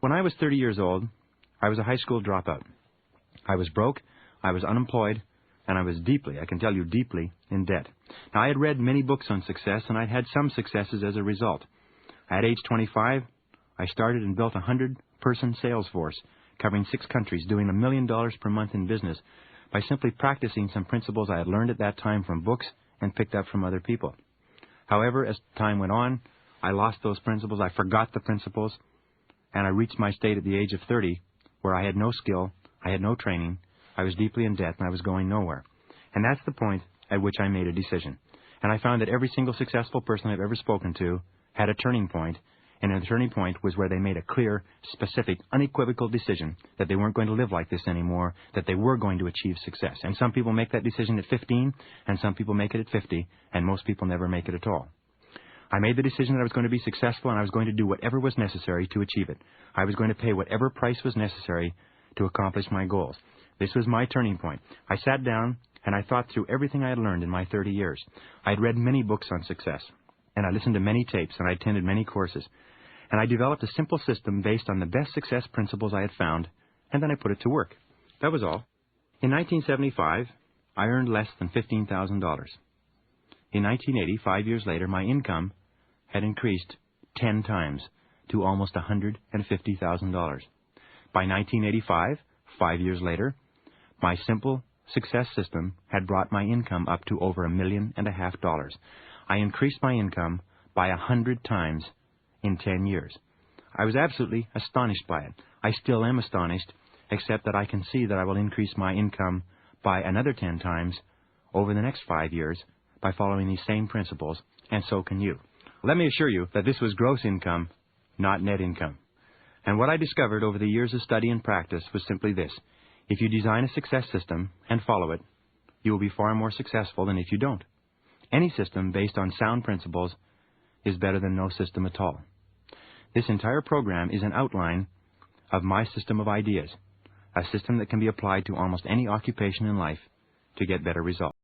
When I was 30 years old, I was a high school dropout. I was broke, I was unemployed, and I was deeply, I can tell you deeply, in debt. Now, I had read many books on success, and I'd had some successes as a result. At age 25, I started and built a 100-person sales force covering 6 countries, doing $1 million per month in business by simply practicing some principles I had learned at that time from books and picked up from other people. However, as time went on, I lost those principles, I forgot the principles, and I reached my state at the age of 30 where I had no skill, I had no training, I was deeply in debt, and I was going nowhere. And that's the point at which I made a decision. And I found that every single successful person I've ever spoken to had a turning point, and the turning point was where they made a clear, specific, unequivocal decision that they weren't going to live like this anymore, that they were going to achieve success. And some people make that decision at 15, and some people make it at 50, and most people never make it at all. I made the decision that I was going to be successful, and I was going to do whatever was necessary to achieve it. I was going to pay whatever price was necessary to accomplish my goals. This was my turning point. I sat down, and I thought through everything I had learned in my 30 years. I had read many books on success, and I listened to many tapes, and I attended many courses. And I developed a simple system based on the best success principles I had found, and then I put it to work. That was all. In 1975, I earned less than $15,000. In 1980, 5 years later, my income had increased 10 times to almost $150,000. By 1985, 5 years later, my simple success system had brought my income up to over $1.5 million. I increased my income by 100 times in 10 years. I was absolutely astonished by it. I still am astonished, except that I can see that I will increase my income by another 10 times over the next 5 years by following these same principles, and so can you. Let me assure you that this was gross income, not net income. And what I discovered over the years of study and practice was simply this. If you design a success system and follow it, you will be far more successful than if you don't. Any system based on sound principles is better than no system at all. This entire program is an outline of my system of ideas, a system that can be applied to almost any occupation in life to get better results.